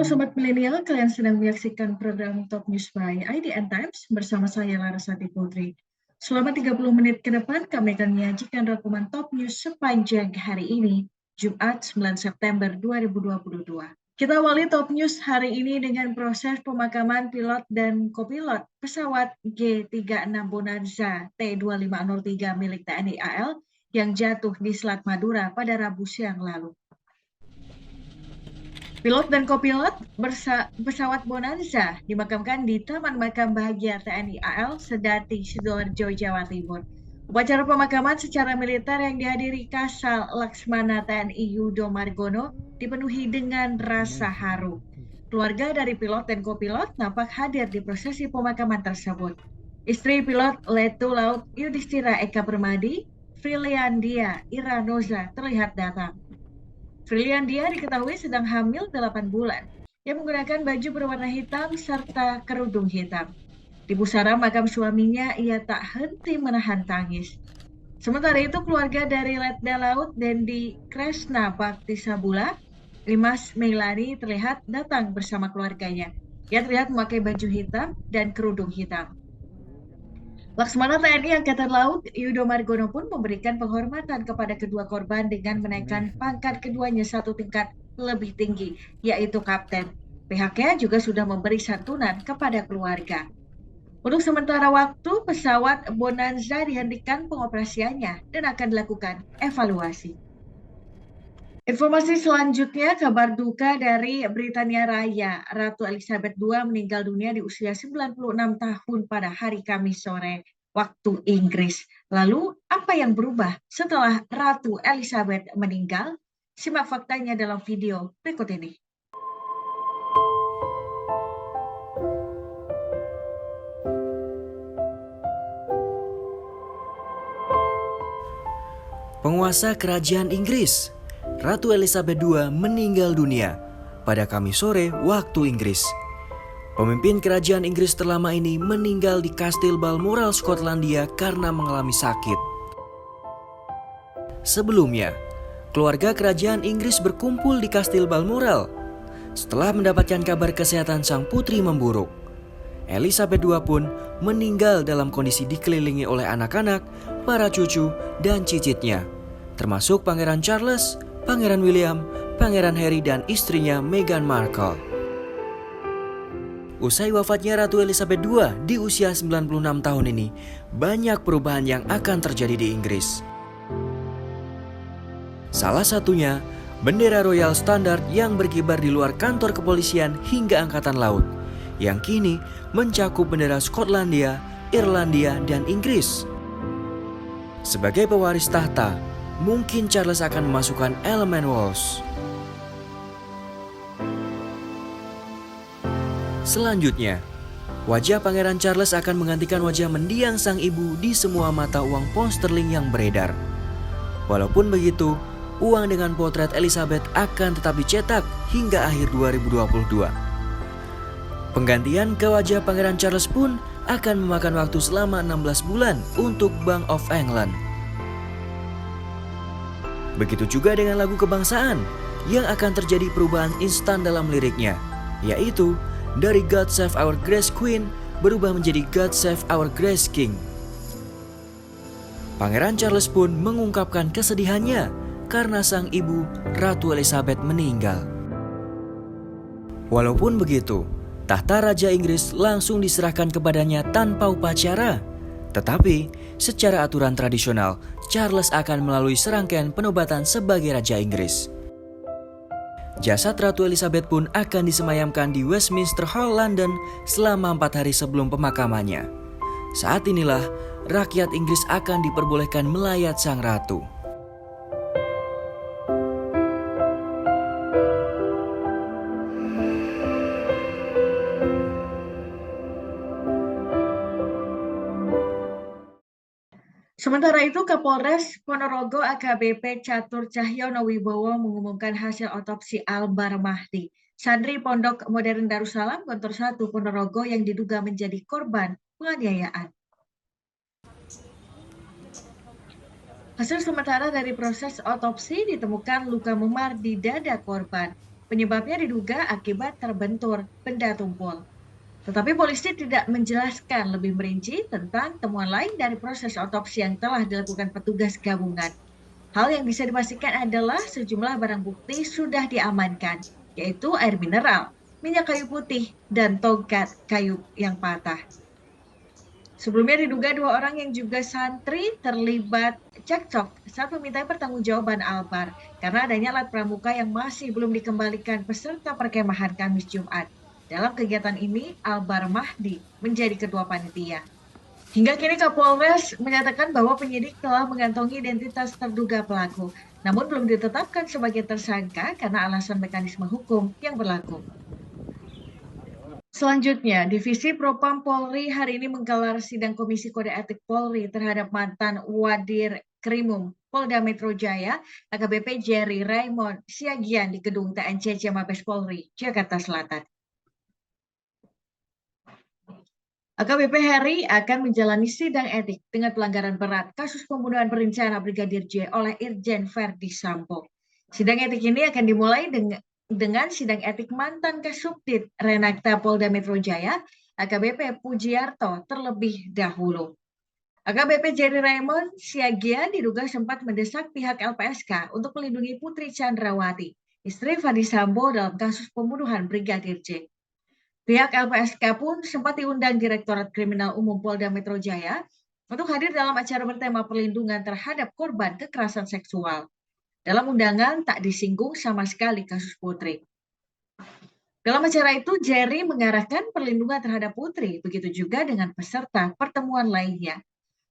Sobat Milenial, kalian sedang menyaksikan program Top News by IDN Times bersama saya Larasati Putri. Selama 30 menit ke depan, kami akan menyajikan rangkuman Top News sepanjang hari ini, Jumat 9 September 2022. Kita awali Top News hari ini dengan proses pemakaman pilot dan kopilot pesawat G36 Bonanza T2503 milik TNI AL yang jatuh di Selat Madura pada Rabu siang lalu. Pilot dan kopilot pesawat Bonanza dimakamkan di Taman Makam Bahagia TNI AL Sedati, Sidoarjo, Jawa Timur. Upacara pemakaman secara militer yang dihadiri Kasal Laksmana TNI Yudo Margono dipenuhi dengan rasa haru. Keluarga dari pilot dan kopilot nampak hadir di prosesi pemakaman tersebut. Istri pilot Letu Laut Yudhistira Eka Permadi, Friliandia Iranoza terlihat datang. Friliandia diketahui sedang hamil 8 bulan. Ia menggunakan baju berwarna hitam serta kerudung hitam. Di pusara makam suaminya, ia tak henti menahan tangis. Sementara itu, keluarga dari Letda Laut Dendi Kresna Bakti Sabula, Limas Meilani terlihat datang bersama keluarganya. Ia terlihat memakai baju hitam dan kerudung hitam. Laksmana TNI Angkatan Laut Yudo Margono pun memberikan penghormatan kepada kedua korban dengan menaikkan pangkat keduanya satu tingkat lebih tinggi, yaitu kapten. Pihaknya juga sudah memberi santunan kepada keluarga. Untuk sementara waktu, pesawat Bonanza dihentikan pengoperasiannya dan akan dilakukan evaluasi. Informasi selanjutnya, kabar duka dari Britania Raya. Ratu Elizabeth II meninggal dunia di usia 96 tahun pada hari Kamis sore waktu Inggris. Lalu, apa yang berubah setelah Ratu Elizabeth meninggal? Simak faktanya dalam video berikut ini. Penguasa Kerajaan Inggris, Ratu Elizabeth II meninggal dunia pada Kamis sore waktu Inggris. Pemimpin Kerajaan Inggris terlama ini meninggal di Kastil Balmoral, Skotlandia karena mengalami sakit. Sebelumnya, keluarga Kerajaan Inggris berkumpul di Kastil Balmoral. Setelah mendapatkan kabar kesehatan sang putri memburuk, Elizabeth II pun meninggal dalam kondisi dikelilingi oleh anak-anak, para cucu, dan cicitnya, termasuk Pangeran Charles, Pangeran William, Pangeran Harry, dan istrinya Meghan Markle. Usai wafatnya Ratu Elizabeth II di usia 96 tahun ini, banyak perubahan yang akan terjadi di Inggris. Salah satunya, bendera Royal Standard yang berkibar di luar kantor kepolisian hingga Angkatan Laut, yang kini mencakup bendera Skotlandia, Irlandia, dan Inggris. Sebagai pewaris tahta, mungkin Charles akan memasukkan elemen Wales. Selanjutnya, wajah Pangeran Charles akan menggantikan wajah mendiang sang ibu di semua mata uang pound sterling yang beredar. Walaupun begitu, uang dengan potret Elizabeth akan tetap dicetak hingga akhir 2022. Penggantian ke wajah Pangeran Charles pun akan memakan waktu selama 16 bulan untuk Bank of England. Begitu juga dengan lagu kebangsaan yang akan terjadi perubahan instan dalam liriknya, yaitu dari God Save Our Grace Queen berubah menjadi God Save Our Grace King. Pangeran Charles pun mengungkapkan kesedihannya karena sang ibu Ratu Elizabeth meninggal. Walaupun begitu, tahta Raja Inggris langsung diserahkan kepadanya tanpa upacara. Tetapi, secara aturan tradisional, Charles akan melalui serangkaian penobatan sebagai Raja Inggris. Jasad Ratu Elizabeth pun akan disemayamkan di Westminster Hall, London selama 4 hari sebelum pemakamannya. Saat inilah, rakyat Inggris akan diperbolehkan melayat sang ratu. Sementara itu, Kapolres Ponorogo AKBP Catur Cahyono Wibowo mengumumkan hasil otopsi almarhum santri Pondok Modern Darussalam Gontor 1 Ponorogo yang diduga menjadi korban penganiayaan. Hasil sementara dari proses otopsi ditemukan luka memar di dada korban. Penyebabnya diduga akibat terbentur benda tumpul. Tetapi polisi tidak menjelaskan lebih merinci tentang temuan lain dari proses otopsi yang telah dilakukan petugas gabungan. Hal yang bisa dipastikan adalah sejumlah barang bukti sudah diamankan, yaitu air mineral, minyak kayu putih, dan tongkat kayu yang patah. Sebelumnya diduga 2 orang yang juga santri terlibat cekcok saat memintai pertanggungjawaban Albar karena adanya alat pramuka yang masih belum dikembalikan peserta perkemahan Kamis Jumat. Dalam kegiatan ini, Albar Mahdi menjadi ketua panitia. Hingga kini Kapolres menyatakan bahwa penyidik telah mengantongi identitas terduga pelaku, namun belum ditetapkan sebagai tersangka karena alasan mekanisme hukum yang berlaku. Selanjutnya, Divisi Propam Polri hari ini menggelar sidang Komisi Kode Etik Polri terhadap mantan Wadir Krimum Polda Metro Jaya, AKBP Jerry Raymond Siagian di Gedung TNCC Mabes Polri, Jakarta Selatan. AKBP Heri akan menjalani sidang etik dengan pelanggaran berat kasus pembunuhan berencana Brigadir J oleh Irjen Verdi Sambo. Sidang etik ini akan dimulai dengan sidang etik mantan Kasubdit Renakta Polda Metro Jaya, AKBP Pujiarto terlebih dahulu. AKBP Jerry Raymond Siagian diduga sempat mendesak pihak LPSK untuk melindungi Putri Chandrawati, istri Verdi Sambo dalam kasus pembunuhan Brigadir J. Pihak LPSK pun sempat diundang Direktorat Kriminal Umum Polda Metro Jaya untuk hadir dalam acara bertema perlindungan terhadap korban kekerasan seksual. Dalam undangan tak disinggung sama sekali kasus Putri. Dalam acara itu, Jerry mengarahkan perlindungan terhadap Putri, begitu juga dengan peserta pertemuan lainnya.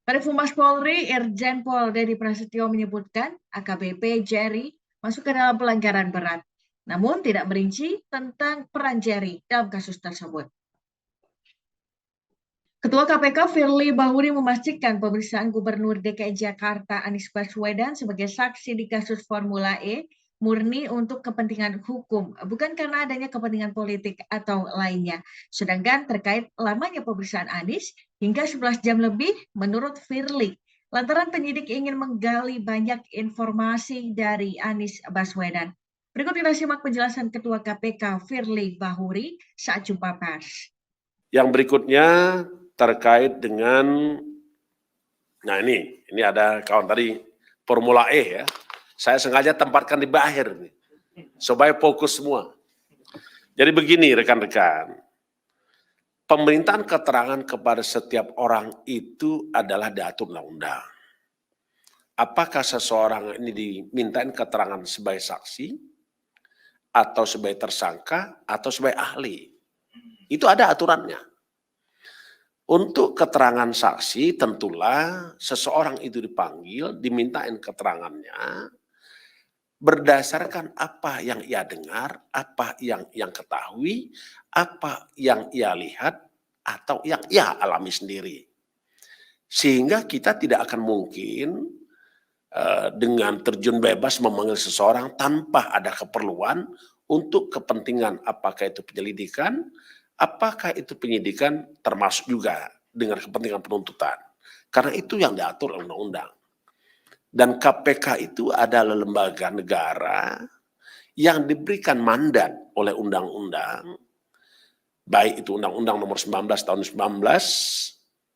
Kadif Humas Polri, Irjen Pol Dedi Prasetyo menyebutkan AKBP Jerry masuk ke dalam pelanggaran berat, namun tidak merinci tentang peran Jerry dalam kasus tersebut. Ketua KPK Firly Bahuri memastikan pemeriksaan Gubernur DKI Jakarta Anies Baswedan sebagai saksi di kasus Formula E murni untuk kepentingan hukum, bukan karena adanya kepentingan politik atau lainnya. Sedangkan terkait lamanya pemeriksaan Anies hingga 11 jam lebih menurut Firly, lantaran penyidik ingin menggali banyak informasi dari Anies Baswedan. Berikut kita simak penjelasan Ketua KPK Firly Bahuri saat jumpa pers. Yang berikutnya terkait dengan, nah ini ada kawan tadi Formula E ya. Saya sengaja tempatkan di akhir nih, supaya fokus semua. Jadi begini rekan-rekan, pemerintahan keterangan kepada setiap orang itu adalah diatur undang-undang. Apakah seseorang ini dimintain keterangan sebagai saksi, atau sebagai tersangka, atau sebagai ahli. Itu ada aturannya. Untuk keterangan saksi tentulah seseorang itu dipanggil, dimintain keterangannya berdasarkan apa yang ia dengar, apa yang ketahui, apa yang ia lihat, atau yang ia alami sendiri. Sehingga kita tidak akan mungkin dengan terjun bebas memanggil seseorang tanpa ada keperluan untuk kepentingan apakah itu penyelidikan, apakah itu penyidikan termasuk juga dengan kepentingan penuntutan. Karena itu yang diatur oleh undang-undang. Dan KPK itu adalah lembaga negara yang diberikan mandat oleh undang-undang, baik itu Undang-Undang Nomor 19 Tahun 19,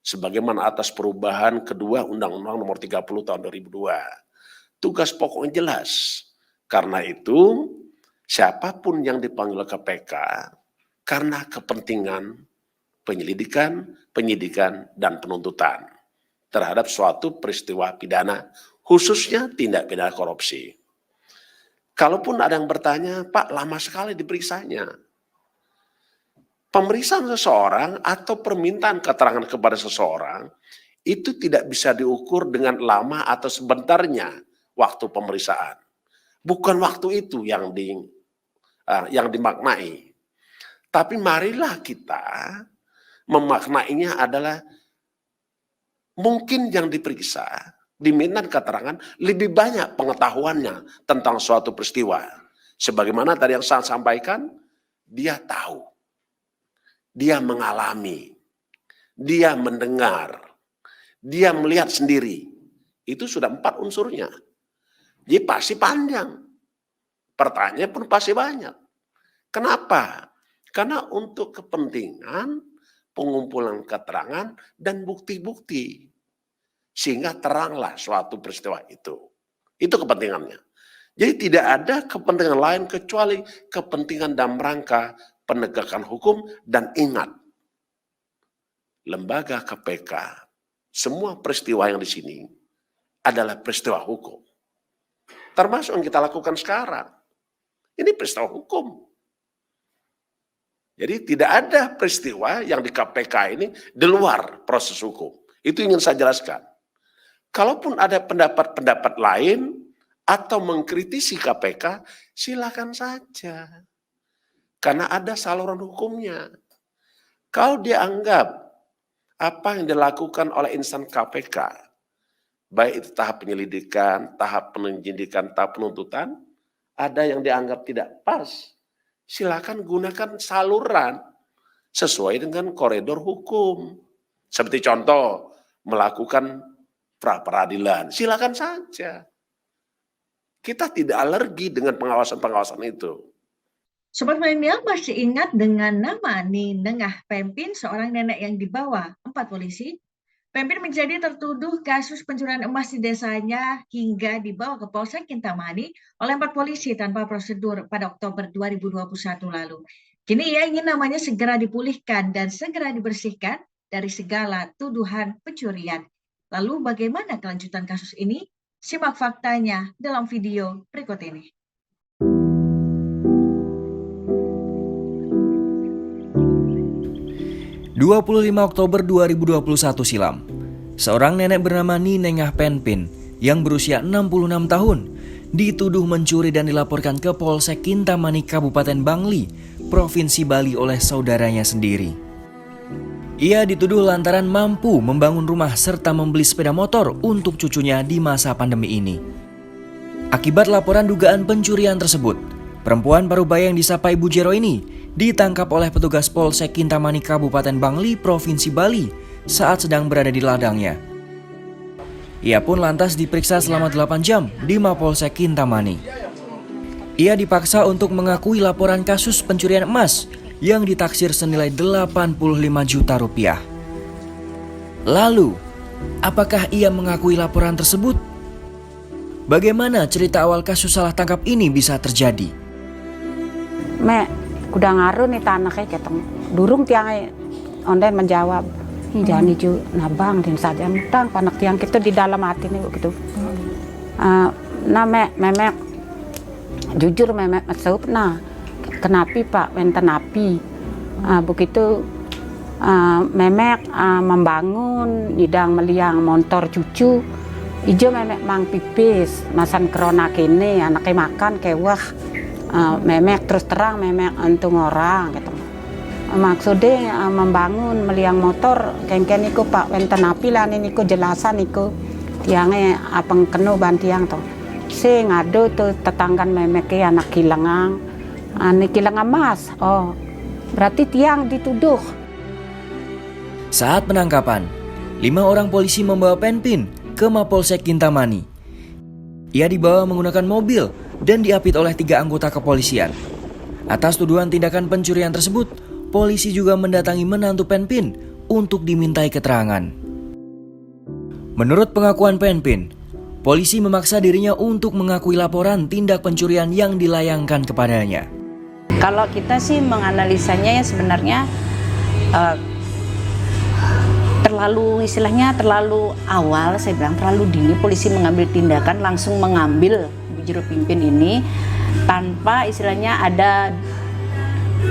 sebagaimana atas perubahan kedua Undang-Undang Nomor 30 Tahun 2002. Tugas pokoknya jelas. Karena itu siapapun yang dipanggil KPK karena kepentingan penyelidikan, penyidikan, dan penuntutan terhadap suatu peristiwa pidana, khususnya tindak pidana korupsi. Kalaupun ada yang bertanya, Pak, lama sekali diperiksanya. Pemeriksaan seseorang atau permintaan keterangan kepada seseorang itu tidak bisa diukur dengan lama atau sebentarnya waktu pemeriksaan. Bukan waktu itu yang dimaknai. Tapi marilah kita memaknainya adalah mungkin yang diperiksa, diminta keterangan lebih banyak pengetahuannya tentang suatu peristiwa. Sebagaimana tadi yang saya sampaikan, dia tahu, dia mengalami, dia mendengar, dia melihat sendiri. Itu sudah 4 unsurnya. Jadi pasti panjang. Pertanyaan pun pasti banyak. Kenapa? Karena untuk kepentingan pengumpulan keterangan dan bukti-bukti. Sehingga teranglah suatu peristiwa itu. Itu kepentingannya. Jadi tidak ada kepentingan lain kecuali kepentingan dalam rangka penegakan hukum. Dan ingat, lembaga KPK, semua peristiwa yang di sini adalah peristiwa hukum. Termasuk yang kita lakukan sekarang. Ini peristiwa hukum. Jadi tidak ada peristiwa yang di KPK ini di luar proses hukum. Itu ingin saya jelaskan. Kalaupun ada pendapat-pendapat lain atau mengkritisi KPK, silakan saja. Karena ada saluran hukumnya. Kalau dianggap apa yang dilakukan oleh insan KPK, baik itu tahap penyelidikan, tahap penyidikan, tahap penuntutan, ada yang dianggap tidak pas, silakan gunakan saluran sesuai dengan koridor hukum. Seperti contoh, melakukan pra-peradilan, silakan saja. Kita tidak alergi dengan pengawasan-pengawasan itu. Sobat Milenial masih ingat dengan nama Ninengah Pempin, seorang nenek yang dibawa 4 polisi. Pempin menjadi tertuduh kasus pencurian emas di desanya hingga dibawa ke Polsek Kintamani oleh 4 polisi tanpa prosedur pada Oktober 2021 lalu. Kini ia ingin namanya segera dipulihkan dan segera dibersihkan dari segala tuduhan pencurian. Lalu bagaimana kelanjutan kasus ini? Simak faktanya dalam video berikut ini. ...25 Oktober 2021 silam, seorang nenek bernama Ninengah Pempin yang berusia 66 tahun dituduh mencuri dan dilaporkan ke Polsek Kintamani Kabupaten Bangli, Provinsi Bali oleh saudaranya sendiri. Ia dituduh lantaran mampu membangun rumah serta membeli sepeda motor untuk cucunya di masa pandemi ini. Akibat laporan dugaan pencurian tersebut, perempuan parubaya yang disapa Ibu Jero ini ditangkap oleh petugas Polsek Kintamani Kabupaten Bangli, Provinsi Bali saat sedang berada di ladangnya. Ia pun lantas diperiksa selama 8 jam di Mapolsek Kintamani. Ia dipaksa untuk mengakui laporan kasus pencurian emas yang ditaksir senilai 85 juta rupiah. Lalu, apakah ia mengakui laporan tersebut? Bagaimana cerita awal kasus salah tangkap ini bisa terjadi? Kuda ngaruh nih tanahnya keteng durung tiang onden menjawab jangan hijau nabang dan saja mutang panak tiang kita di dalam hati nih gitu. Memek jujur memek masuk kenapa Pak wenten api begitu memek membangun idang meliang motor cucu ijo memek mang pipis masan krona kene anaknya makan kewah. Memek terus terang memek untung orang gitu. Maksudnya membangun meliang motor kengken niku Pak wenten api lah niku jelasan niku tiangnya apeng kenu bantiang tuh. Si ngado tuh tetanggan memek anak kilangang kilangang emas. Oh berarti tiang dituduh. Saat penangkapan, 5 orang polisi membawa Pempin ke Mapolsek Kintamani. Ia dibawa menggunakan mobil dan diapit oleh 3 anggota kepolisian. Atas tuduhan tindakan pencurian tersebut, polisi juga mendatangi menantu Pempin untuk dimintai keterangan. Menurut pengakuan Pempin, polisi memaksa dirinya untuk mengakui laporan tindak pencurian yang dilayangkan kepadanya. Kalau kita sih menganalisanya ya sebenarnya terlalu awal, saya bilang terlalu dini polisi mengambil tindakan langsung mengambil Jero Pimpin ini tanpa istilahnya ada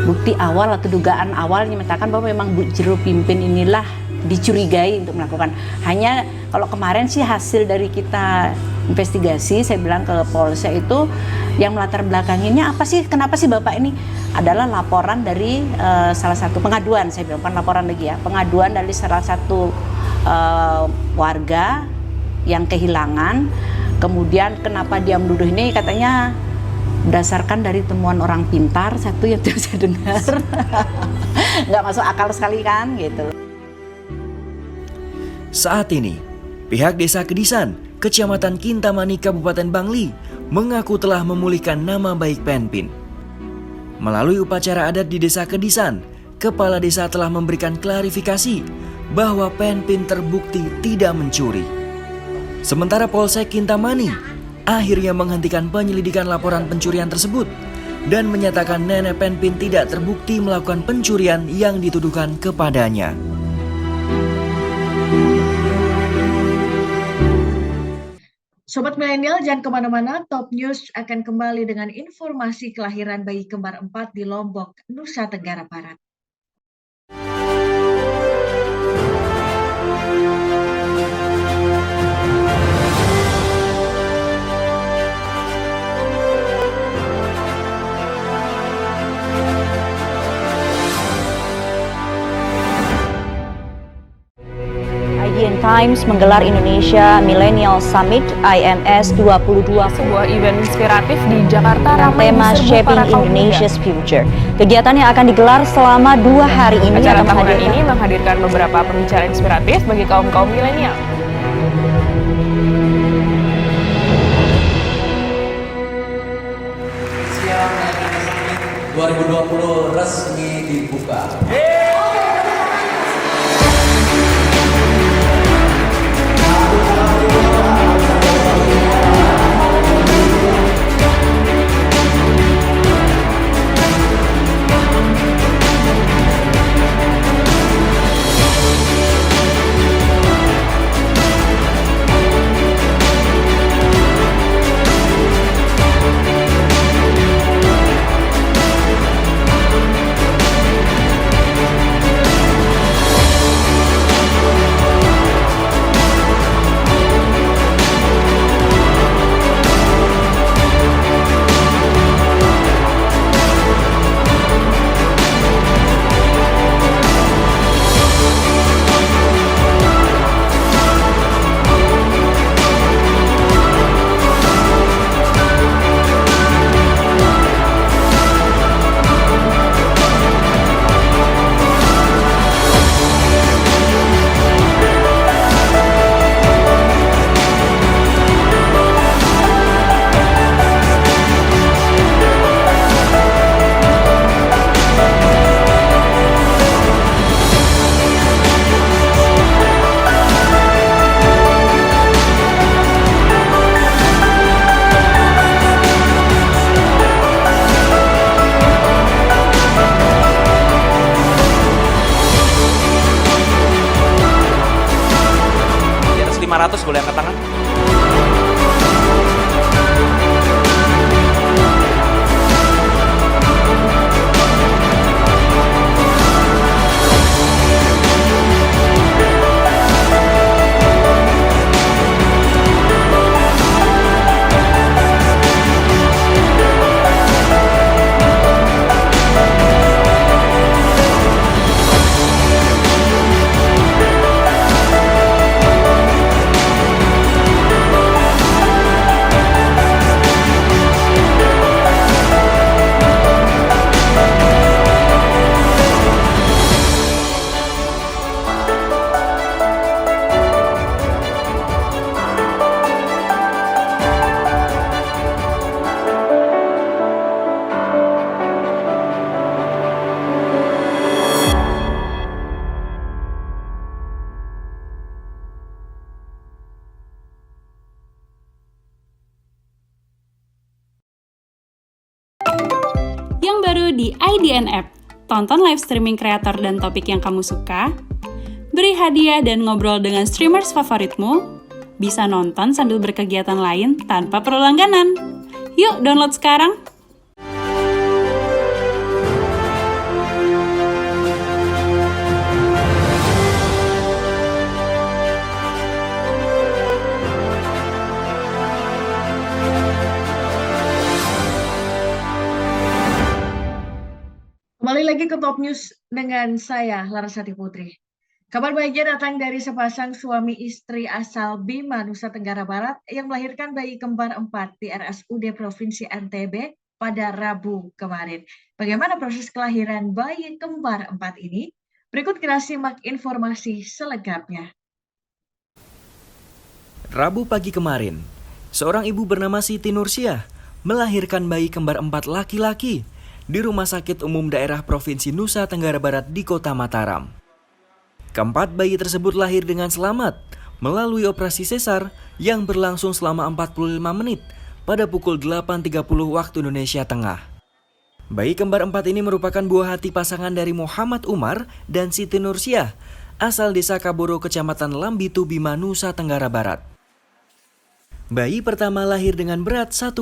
bukti awal atau dugaan awal yang menyatakan bahwa memang Bu Jero Pimpin inilah dicurigai untuk melakukan. Hanya kalau kemarin sih hasil dari kita investigasi, saya bilang ke Polsek itu yang melatar belakanginya apa sih, kenapa sih Bapak ini adalah laporan dari salah satu pengaduan, saya bilang bukan laporan lagi ya, pengaduan dari salah satu warga yang kehilangan. Kemudian kenapa dia menuduh ini, katanya berdasarkan dari temuan orang pintar, satu yang tidak saya dengar. Nggak masuk akal sekali kan gitu. Saat ini, pihak Desa Kedisan, Kecamatan Kintamani, Kabupaten Bangli mengaku telah memulihkan nama baik Pempin. Melalui upacara adat di Desa Kedisan, Kepala Desa telah memberikan klarifikasi bahwa Penpin terbukti tidak mencuri. Sementara Polsek Kintamani akhirnya menghentikan penyelidikan laporan pencurian tersebut dan menyatakan nenek Penpin tidak terbukti melakukan pencurian yang dituduhkan kepadanya. Sobat Milenial, jangan kemana-mana, Top News akan kembali dengan informasi kelahiran bayi kembar 4 di Lombok, Nusa Tenggara Barat. IDN Times menggelar Indonesia Millennial Summit IMS 22 sebuah event inspiratif di Jakarta dengan ramai tema diserbu Shaping para kaum Indonesia's Future. Kegiatan yang akan digelar selama 2 hari ini Acara akan tahunan ini menghadirkan beberapa pembicara inspiratif bagi kaum-kaum milenial. Siang 2020 resmi dibuka. Di atas 500 boleh angkat tangan. Yang baru di IDN App, tonton live streaming kreator dan topik yang kamu suka, beri hadiah dan ngobrol dengan streamers favoritmu, bisa nonton sambil berkegiatan lain tanpa perlu langganan. Yuk download sekarang! Kembali lagi ke Top News dengan saya, Larasati Putri. Kabar bahagia datang dari sepasang suami istri asal Bima, Nusa Tenggara Barat yang melahirkan bayi kembar 4 di RSUD Provinsi NTB pada Rabu kemarin. Bagaimana proses kelahiran bayi kembar 4 ini? Berikut kita simak informasi selengkapnya. Rabu pagi kemarin, seorang ibu bernama Siti Nursiah melahirkan bayi kembar 4 laki-laki di Rumah Sakit Umum Daerah Provinsi Nusa Tenggara Barat di Kota Mataram. Keempat bayi tersebut lahir dengan selamat melalui operasi sesar yang berlangsung selama 45 menit pada pukul 8.30 waktu Indonesia Tengah. Bayi kembar 4 ini merupakan buah hati pasangan dari Muhammad Umar dan Siti Nursiah, asal desa Kaboro, Kecamatan Lambitu, Bima, Nusa Tenggara Barat. Bayi pertama lahir dengan berat 1,35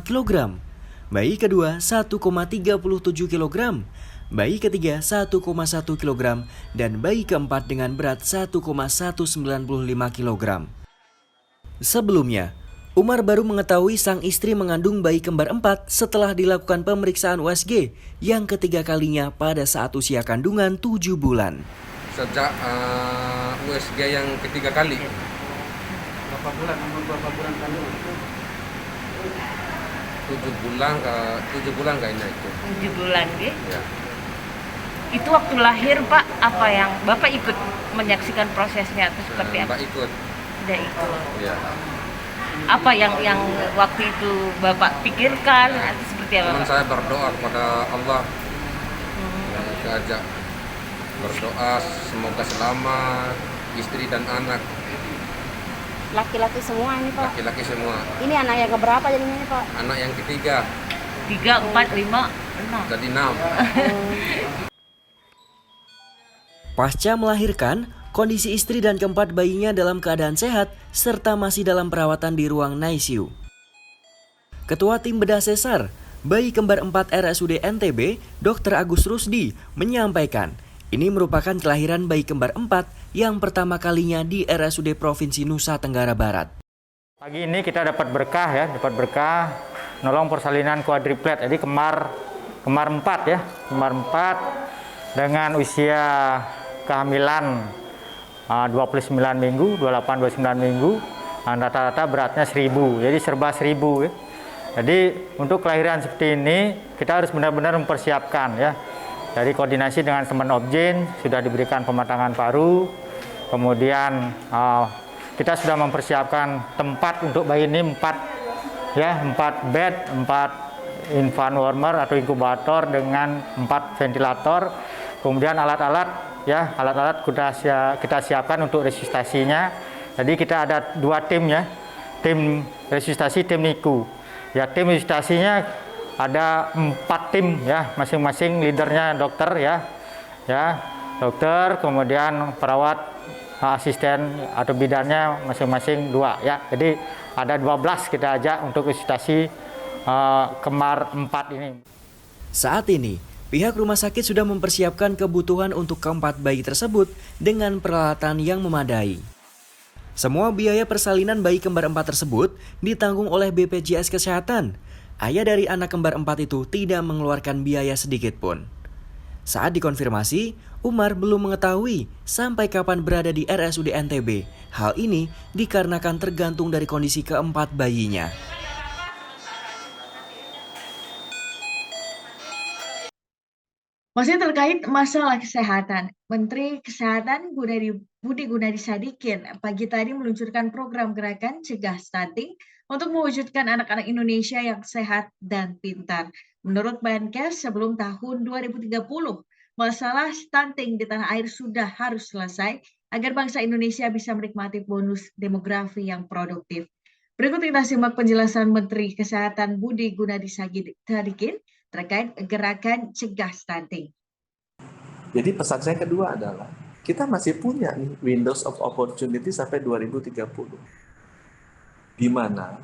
kg, bayi kedua 1,37 kg, bayi ketiga 1,1 kg, dan bayi keempat dengan berat 1,195 kg. Sebelumnya, Umar baru mengetahui sang istri mengandung bayi kembar 4 setelah dilakukan pemeriksaan USG yang ketiga kalinya pada saat usia kandungan 7 bulan. Sejak USG yang ketiga kali. Berapa bulan? Umur berapa bulan kandungan? 7 bulan kayaknya itu. 7 bulan gitu. Ya. Itu waktu lahir Pak, apa yang Bapak ikut menyaksikan prosesnya atau seperti apa? Mbak ikut. Tidak ikut. Ya. Apa yang waktu itu Bapak pikirkan atau seperti apa? Teman saya berdoa kepada Allah. Saya ajak berdoa semoga selamat istri dan anak. Laki-laki semua ini Pak. Laki-laki semua. Ini anak yang keberapa jadinya ini Pak? Anak yang ketiga. 3, 4, 5, 6. Jadi 6. Pasca melahirkan, kondisi istri dan keempat bayinya dalam keadaan sehat serta masih dalam perawatan di ruang NICU. Ketua Tim Bedah Sesar, bayi kembar 4 RSUD NTB, Dr. Agus Rusdi, menyampaikan ini merupakan kelahiran bayi kembar 4 yang pertama kalinya di RSUD Provinsi Nusa Tenggara Barat. Pagi ini kita dapat berkah nolong persalinan kuadriplet, jadi kembar 4 ya, kembar 4 dengan usia kehamilan 29 minggu, 28-29 minggu, rata-rata beratnya 1000, jadi serba 1000 ya. Jadi untuk kelahiran seperti ini kita harus benar-benar mempersiapkan ya. Dari koordinasi dengan teman Obgyn sudah diberikan pematangan paru, kemudian kita sudah mempersiapkan tempat untuk bayi ini 4 bed, 4 infant warmer atau inkubator dengan 4 ventilator, kemudian alat-alat kita siapkan untuk resusitasinya. Jadi kita ada 2 tim ya, tim resusitasi, tim NICU. Ya, tim resusitasinya ada 4 tim ya, masing-masing leadernya dokter dokter, kemudian perawat, asisten atau bidannya masing-masing 2 ya. Jadi ada 12 kita ajak untuk resusitasi kembar 4 ini. Saat ini, pihak rumah sakit sudah mempersiapkan kebutuhan untuk keempat bayi tersebut dengan peralatan yang memadai. Semua biaya persalinan bayi kembar 4 tersebut ditanggung oleh BPJS Kesehatan. Ayah dari anak kembar 4 itu tidak mengeluarkan biaya sedikit pun. Saat dikonfirmasi, Umar belum mengetahui sampai kapan berada di RSUD NTB. Hal ini dikarenakan tergantung dari kondisi keempat bayinya. Masih terkait masalah kesehatan, Menteri Kesehatan Budi Gunadi Sadikin pagi tadi meluncurkan program gerakan cegah stunting untuk mewujudkan anak-anak Indonesia yang sehat dan pintar. Menurut Menkes, sebelum tahun 2030, masalah stunting di tanah air sudah harus selesai agar bangsa Indonesia bisa menikmati bonus demografi yang produktif. Berikut kita simak penjelasan Menteri Kesehatan Budi Gunadi Sadikin terkait gerakan cegah stunting. Jadi pesan saya kedua adalah kita masih punya nih windows of opportunity sampai 2030. Di mana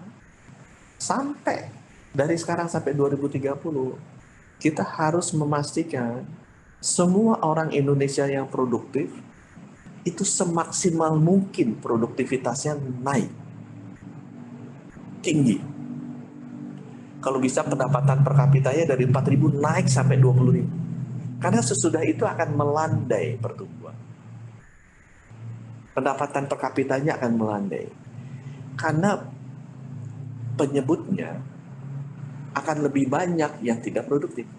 sampai dari sekarang sampai 2030 kita harus memastikan semua orang Indonesia yang produktif itu semaksimal mungkin produktivitasnya naik tinggi. Kalau bisa pendapatan per kapitanya dari 4.000 naik sampai 20.000. Karena sesudah itu akan melandai pertumbuhan. Pendapatan per kapitanya akan melandai. Karena penyebutnya akan lebih banyak yang tidak produktif.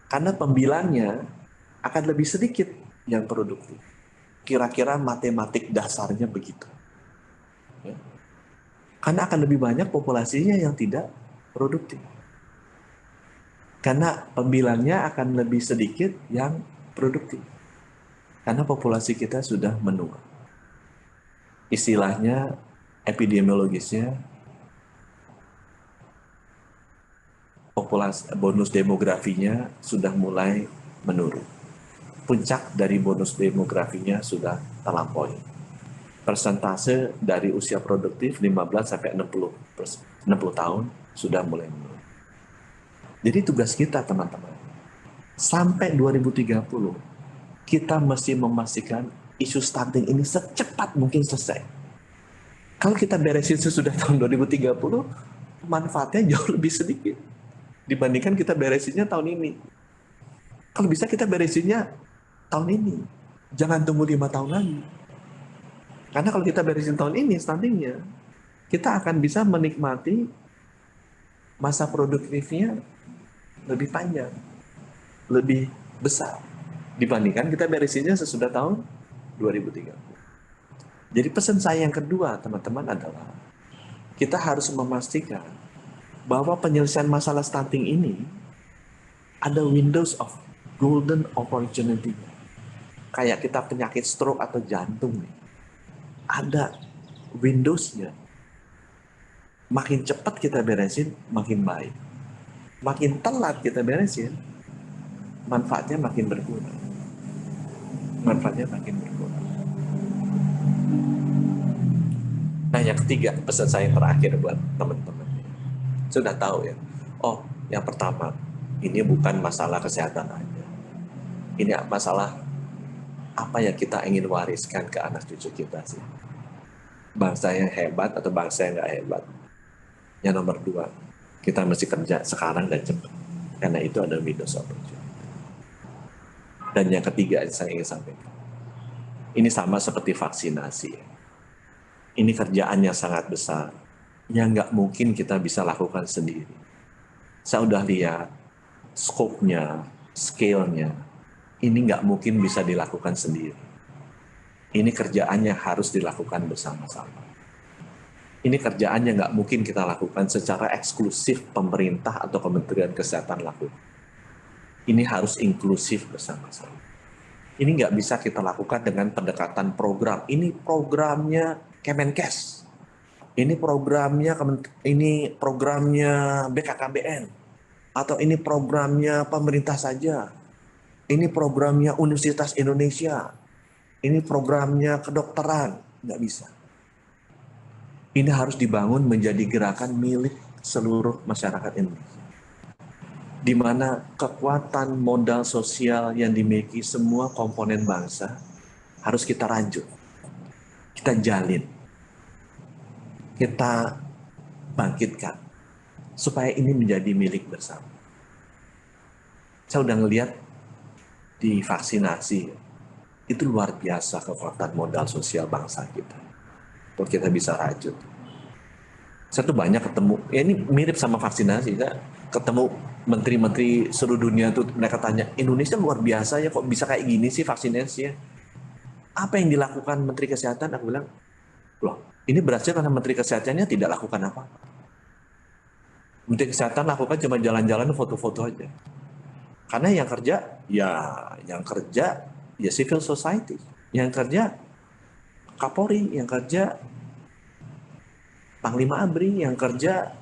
Karena pembilangnya akan lebih sedikit yang produktif. Kira-kira matematik dasarnya begitu. Ya. Karena akan lebih banyak populasinya yang tidak produktif. Karena pembilangnya akan lebih sedikit yang produktif. Karena populasi kita sudah menua. Istilahnya, epidemiologisnya, populasi bonus demografinya sudah mulai menurun. Puncak dari bonus demografinya sudah terlampaui. Persentase dari usia produktif 15 sampai 60 tahun sudah mulai menurun. Jadi tugas kita teman-teman, sampai 2030 kita mesti memastikan isu stunting ini secepat mungkin selesai. Kalau kita beresin sesudah tahun 2030, manfaatnya jauh lebih sedikit dibandingkan kita beresinnya tahun ini. Kalau bisa kita beresinnya tahun ini, jangan tunggu 5 tahun lagi. Karena kalau kita beresin tahun ini stuntingnya, kita akan bisa menikmati masa produktifnya lebih panjang, lebih besar dibandingkan kita beresinnya sesudah tahun 2030. Jadi pesan saya yang kedua teman-teman adalah kita harus memastikan bahwa penyelesaian masalah stunting ini ada windows of golden opportunity. Kayak kita penyakit stroke atau jantung nih. Ada Windows-nya. Makin cepat kita beresin, makin baik. Makin telat kita beresin, manfaatnya makin berkurang. Manfaatnya makin berkurang. Nah, yang ketiga, pesan saya terakhir buat teman-teman. Sudah tahu ya. Oh, yang pertama, ini bukan masalah kesehatan aja. Ini masalah apa yang kita ingin wariskan ke anak cucu kita sih. Bangsa yang hebat atau bangsa yang nggak hebat. Yang nomor 2, kita mesti kerja sekarang dan cepat. Karena itu ada windows opportunity. Dan yang ketiga saya ingin sampaikan. Ini sama seperti vaksinasi. Ini kerjaan yang sangat besar. Yang nggak mungkin kita bisa lakukan sendiri. Saya udah lihat scope-nya, scale-nya. Ini nggak mungkin bisa dilakukan sendiri. Ini kerjaan yang harus dilakukan bersama-sama. Ini kerjaan yang nggak mungkin kita lakukan secara eksklusif pemerintah atau Kementerian Kesehatan lakukan. Ini harus inklusif bersama-sama. Ini nggak bisa kita lakukan dengan pendekatan program. Ini programnya Kemenkes. Ini programnya BKKBN. Atau ini programnya pemerintah saja. Ini programnya Universitas Indonesia. Ini programnya kedokteran. Nggak bisa. Ini harus dibangun menjadi gerakan milik seluruh masyarakat Indonesia. Di mana kekuatan modal sosial yang dimiliki semua komponen bangsa harus kita rajut. Kita jalin. Kita bangkitkan. Supaya ini menjadi milik bersama. Saya udah ngelihat di vaksinasi, itu luar biasa kekuatan modal sosial bangsa kita. Kalau kita bisa rajut. Saya tuh banyak ketemu, ya ini mirip sama vaksinasi, saya ketemu menteri-menteri seluruh dunia tuh, mereka tanya, Indonesia luar biasa ya, kok bisa kayak gini sih vaksinasinya? Apa yang dilakukan Menteri Kesehatan? Aku bilang, loh, ini berhasil karena Menteri Kesehatannya tidak lakukan apa-apa. Menteri Kesehatan lakukan cuma jalan-jalan foto-foto aja. Karena yang kerja ya civil society, yang kerja Kapolri, yang kerja Panglima ABRI, yang kerja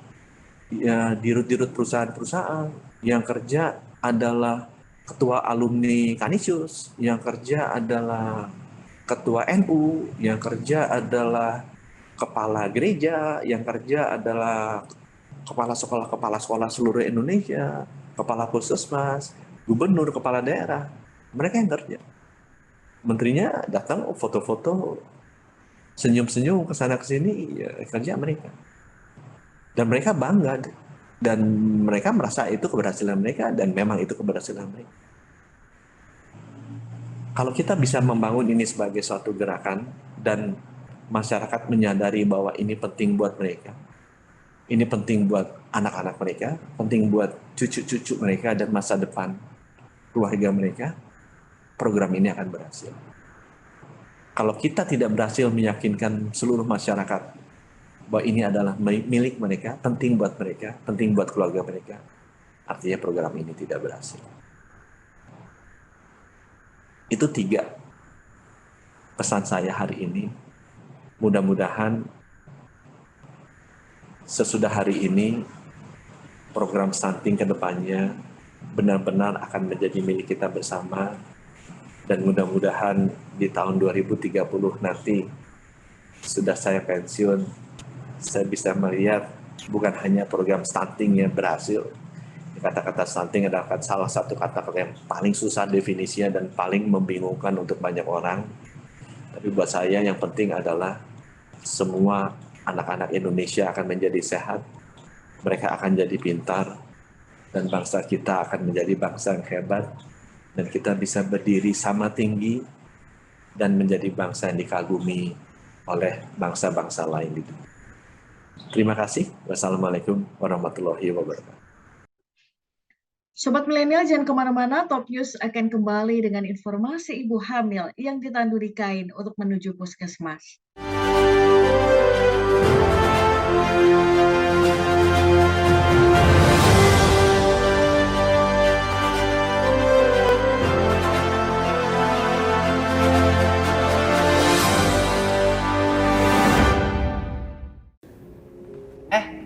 ya dirut-dirut perusahaan-perusahaan, yang kerja adalah ketua alumni Kanisius, yang kerja adalah ketua NU, yang kerja adalah kepala gereja, yang kerja adalah kepala sekolah seluruh Indonesia, kepala puskesmas, gubernur, kepala daerah, mereka yang kerja. Menterinya datang foto-foto, senyum-senyum ke sana ke sini, ya, kerja mereka. Dan mereka bangga, dan mereka merasa itu keberhasilan mereka, dan memang itu keberhasilan mereka. Kalau kita bisa membangun ini sebagai suatu gerakan, dan masyarakat menyadari bahwa ini penting buat mereka, ini penting buat anak-anak mereka, penting buat cucu-cucu mereka dan masa depan keluarga mereka, program ini akan berhasil. Kalau kita tidak berhasil meyakinkan seluruh masyarakat bahwa ini adalah milik mereka, penting buat mereka, penting buat keluarga mereka, artinya program ini tidak berhasil. Itu 3 pesan saya hari ini. Mudah-mudahan sesudah hari ini program stunting ke depannya benar-benar akan menjadi milik kita bersama, dan mudah-mudahan di tahun 2030 nanti sudah saya pensiun, saya bisa melihat bukan hanya program stunting yang berhasil. Kata-kata stunting adalah salah satu kata-kata yang paling susah definisinya dan paling membingungkan untuk banyak orang. Tapi buat saya yang penting adalah semua anak-anak Indonesia akan menjadi sehat, mereka akan jadi pintar, dan bangsa kita akan menjadi bangsa yang hebat, dan kita bisa berdiri sama tinggi dan menjadi bangsa yang dikagumi oleh bangsa-bangsa lain di dunia. Terima kasih. Wassalamualaikum warahmatullahi wabarakatuh. Sobat Milenial, jangan kemana-mana, Top News akan kembali dengan informasi ibu hamil yang ditanduri kain untuk menuju puskesmas.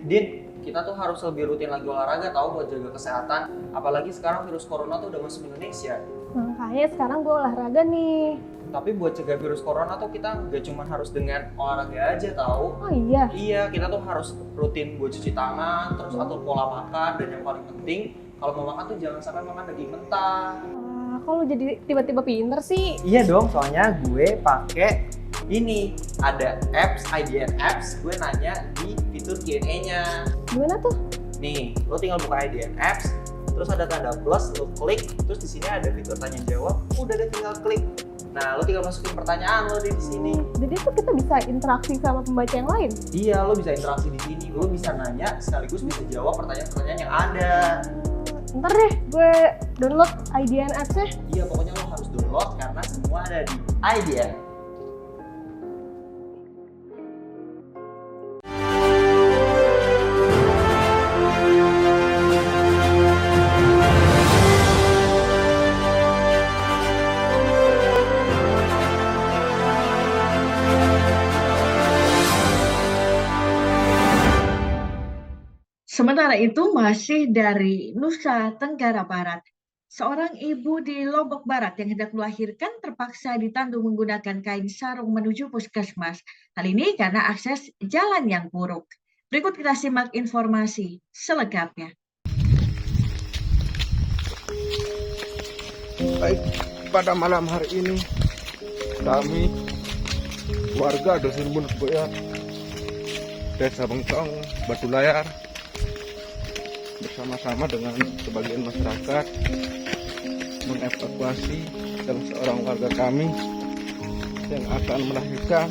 Din, kita tuh harus lebih rutin lagi olahraga tahu buat jaga kesehatan. Apalagi sekarang virus corona tuh udah masuk Indonesia. Makanya sekarang gue olahraga nih. Tapi buat cegah virus corona tuh kita nggak cuma harus dengan olahraga aja tahu. Oh iya? Iya, kita tuh harus rutin buat cuci tangan, terus atur pola makan, dan yang paling penting kalau mau makan tuh jangan sampai makan daging mentah. Kok lu jadi tiba-tiba pinter sih? Iya dong, soalnya gue pakai ini, ada apps, IDN apps, gue nanya di fitur Q&A-nya. Gimana tuh? Nih, lo tinggal buka IDN apps, terus ada tanda plus, lo klik, terus di sini ada fitur tanya jawab, udah deh tinggal klik. Nah, lo tinggal masukin pertanyaan lo di sini. Jadi tuh kita bisa interaksi sama pembaca yang lain? Iya, lo bisa interaksi di sini, lo bisa nanya sekaligus bisa jawab pertanyaan-pertanyaan yang ada. Ntar deh, gue download IDN apps-nya. Iya, pokoknya lo harus download karena semua ada di IDN. Sementara itu, masih dari Nusa Tenggara Barat, seorang ibu di Lombok Barat yang hendak melahirkan terpaksa ditandu menggunakan kain sarung menuju puskesmas. Hal ini karena akses jalan yang buruk. Berikut kita simak informasi selengkapnya. Baik, pada malam hari ini kami warga Dusun Bunut Boyat, Desa Bengkong, Batu Layar, bersama-sama dengan sebagian masyarakat mengevakuasi salah seorang warga kami yang akan melahirkan,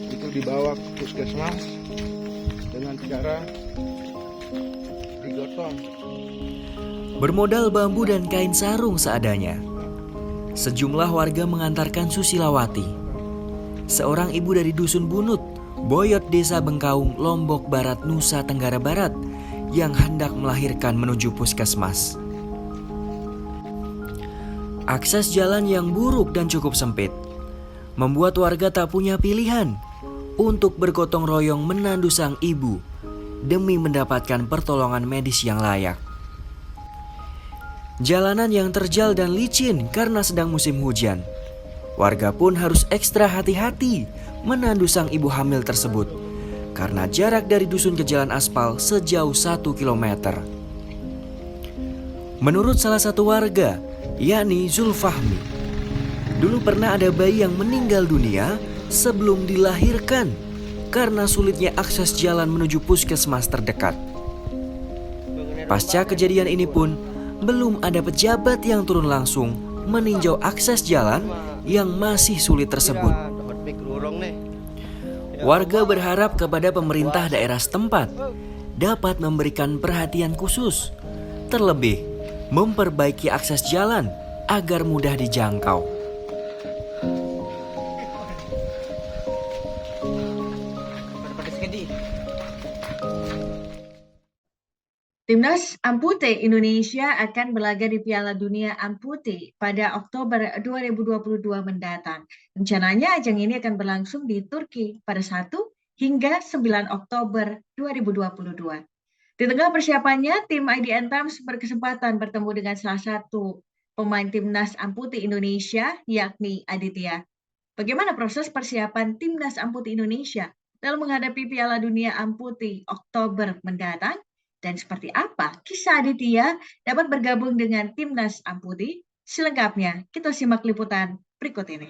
itu dibawa ke puskesmas dengan cara digotong. Bermodal bambu dan kain sarung seadanya, sejumlah warga mengantarkan Susilawati, seorang ibu dari Dusun Bunut, Boyot, Desa Bengkaung, Lombok Barat, Nusa Tenggara Barat, yang hendak melahirkan menuju puskesmas. Akses jalan yang buruk dan cukup sempit membuat warga tak punya pilihan untuk bergotong royong menandu sang ibu demi mendapatkan pertolongan medis yang layak. Jalanan yang terjal dan licin karena sedang musim hujan. Warga pun harus ekstra hati-hati menandu sang ibu hamil tersebut karena jarak dari dusun ke jalan aspal sejauh 1 km. Menurut salah satu warga, yakni Zulfahmi, dulu pernah ada bayi yang meninggal dunia sebelum dilahirkan karena sulitnya akses jalan menuju puskesmas terdekat. Pasca kejadian ini pun, belum ada pejabat yang turun langsung meninjau akses jalan yang masih sulit tersebut. Warga berharap kepada pemerintah daerah setempat dapat memberikan perhatian khusus, terlebih memperbaiki akses jalan agar mudah dijangkau. Timnas Ampute Indonesia akan berlaga di Piala Dunia Ampute pada Oktober 2022 mendatang. Rencananya ajang ini akan berlangsung di Turki pada 1 hingga 9 Oktober 2022. Di tengah persiapannya, tim IDN Times berkesempatan bertemu dengan salah satu pemain Timnas Ampute Indonesia, yakni Aditya. Bagaimana proses persiapan Timnas Ampute Indonesia dalam menghadapi Piala Dunia Ampute Oktober mendatang? Dan seperti apa kisah Aditya dapat bergabung dengan Timnas Ampute? Selengkapnya kita simak liputan berikut ini.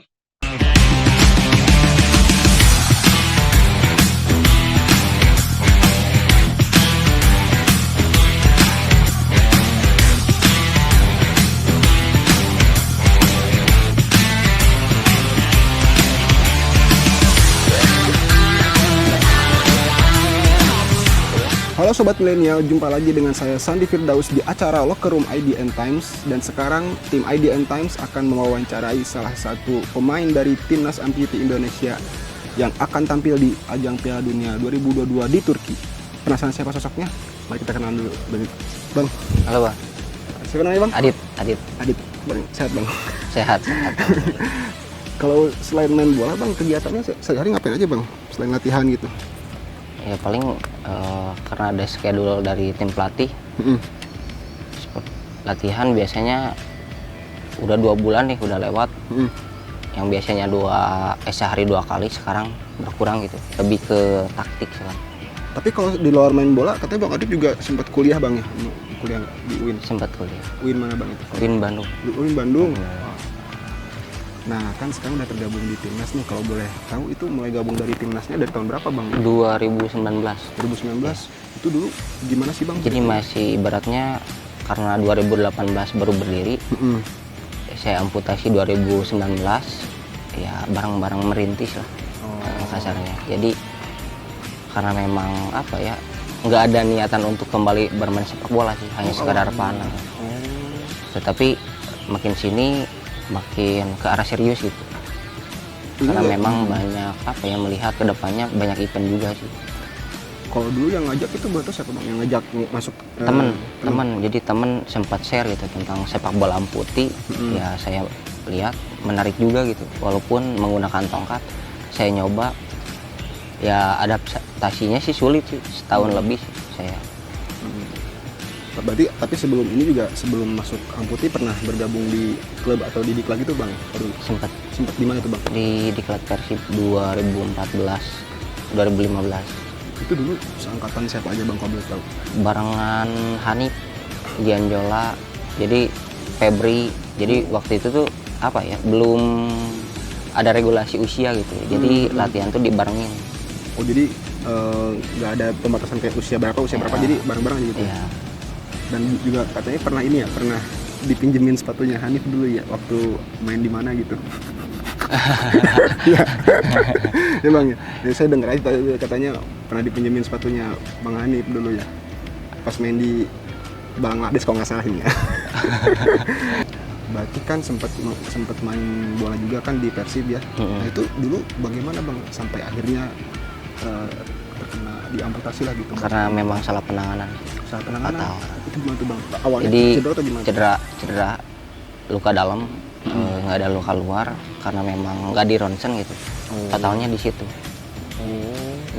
Halo Sobat Milenial, jumpa lagi dengan saya Sandi Firdaus di acara Locker Room IDN Times. Dan sekarang tim IDN Times akan mewawancarai salah satu pemain dari Timnas Ampute Indonesia yang akan tampil di ajang Piala Dunia 2022 di Turki. Penasaran siapa sosoknya? Mari kita kenalan dulu. Bang. Halo Bang. Siapa namanya Bang? Adit. Bang, sehat Bang? Sehat. Kalau selain main bola Bang, kegiatannya sehari-hari ngapain aja Bang? Selain latihan gitu? Ya paling karena ada schedule dari tim pelatih, latihan biasanya udah 2 bulan nih udah lewat. Yang biasanya sehari 2 kali sekarang berkurang gitu, lebih ke taktik sekarang. Tapi kalau di luar main bola, katanya Bang Adit juga sempat kuliah Bang ya? Kuliah di UIN? Sempat kuliah. UIN mana Bang itu? UIN Bandung. UIN Bandung? Nah kan sekarang udah tergabung di Timnas nih, kalau boleh tahu itu mulai gabung dari Timnasnya dari tahun berapa Bang? 2019. 2019? Ya. Itu dulu gimana sih Bang? Jadi masih ibaratnya karena 2018 baru berdiri, saya amputasi 2019, ya bareng-bareng merintis lah kasarnya. Jadi karena memang apa ya, nggak ada niatan untuk kembali bermain sepak bola sih, hanya sekadar panah. Tetapi makin sini makin ke arah serius gitu, karena memang banyak apa ya, melihat kedepannya banyak event juga sih. Kalau dulu yang ngajak itu berarti siapa Bang? Yang ngajak masuk? Temen, jadi temen sempat share gitu tentang sepak bola amputasi. Ya saya lihat menarik juga gitu, walaupun menggunakan tongkat. Saya nyoba, ya adaptasinya sih sulit sih, setahun lebih sih saya. Berarti tapi sebelum ini juga, sebelum masuk amputasi pernah bergabung di klub atau di diklat gitu Bang? Sempat di mana tuh Bang? Di diklat Persib 2014, 2015. Itu dulu seangkatan siapa aja Bang kalau boleh tahu? Barengan Hanif, Gianjola, jadi Febri. Jadi waktu itu tuh apa ya, belum ada regulasi usia gitu, jadi latihan tuh dibarengin. Oh jadi nggak ada pembatasan kayak usia berapa, jadi bareng-bareng aja gitu? Iya. Dan juga katanya pernah ini ya, pernah dipinjemin sepatunya Hanif dulu ya waktu main di mana gitu. Iya. Ya Bang ya. Jadi saya dengar aja katanya pernah dipinjemin sepatunya Bang Hanif dulu ya. Pas main di Bangladesh kalau nggak salah ini ya. Berarti kan sempat main bola juga kan di Persib ya. Nah itu dulu bagaimana Bang sampai akhirnya terkena diamputasi lah gitu? Karena memang salah penanganan. Salah penanganan? Itu gimana tuh Bang? Awalnya jadi cedera atau gimana? Cedera, luka dalam, nggak ada luka luar, karena memang nggak di ronsen gitu. Fatalnya di situ.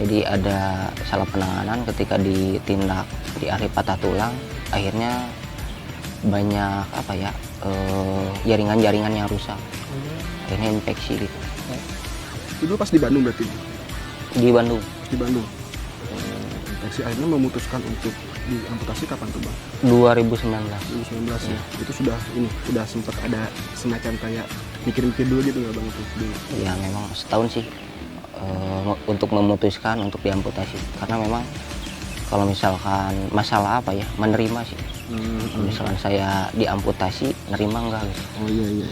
Jadi ada salah penanganan, ketika ditindak di area patah tulang, akhirnya banyak apa ya, jaringan-jaringan yang rusak. Akhirnya infeksi gitu. Itu pas di Bandung berarti? Di Bandung. Di Bandung. Infeksi, akhirnya memutuskan untuk diamputasi kapan tuh Bang? 2019. 2019 ya. Itu sudah sempat ada semacam kayak mikir-mikir dulu gitu nggak Bang itu? Ya memang setahun sih untuk memutuskan untuk diamputasi, karena memang kalau misalkan masalah apa ya, menerima sih. Misalkan saya diamputasi, nerima enggak gitu. Oh iya.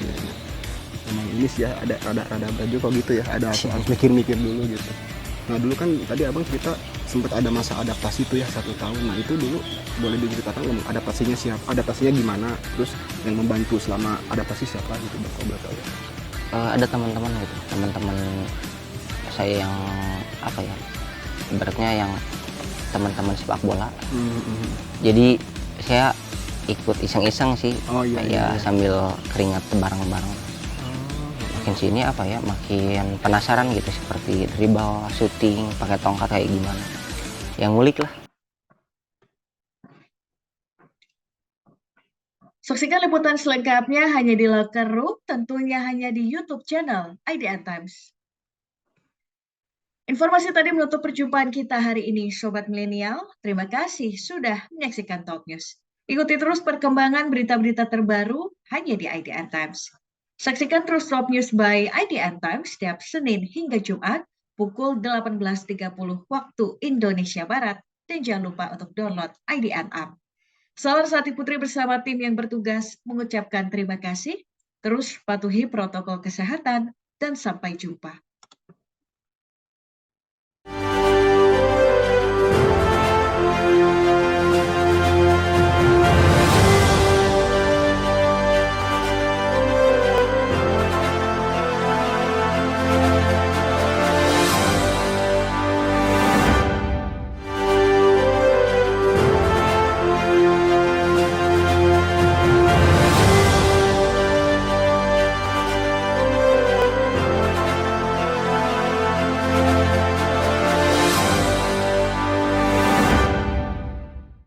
Emang ini sih ya, ada rada berat juga gitu ya, harus mikir-mikir dulu gitu. Nah dulu kan tadi Abang cerita sempat ada masa adaptasi tuh ya 1 tahun. Nah itu dulu boleh diceritakan adaptasinya gimana, terus yang membantu selama adaptasi siapa gitu Bang kalau boleh tahu? Ada teman-teman gitu, teman-teman saya yang apa ya, ibaratnya yang teman-teman sepak bola. Jadi saya ikut iseng-iseng sih, sambil keringat bareng-bareng. Makin sini makin penasaran gitu, seperti dribble, shooting, pakai tongkat kayak gimana. Yang ngulik lah. Saksikan liputan selengkapnya hanya di Locker Room, tentunya hanya di YouTube channel IDN Times. Informasi tadi menutup perjumpaan kita hari ini, Sobat Milenial. Terima kasih sudah menyaksikan Top News. Ikuti terus perkembangan berita-berita terbaru hanya di IDN Times. Saksikan terus Top News by IDN Times setiap Senin hingga Jumat pukul 18.30 waktu Indonesia Barat. Dan jangan lupa untuk download IDN App. Salam Sati Putri bersama tim yang bertugas mengucapkan terima kasih. Terus patuhi protokol kesehatan dan sampai jumpa.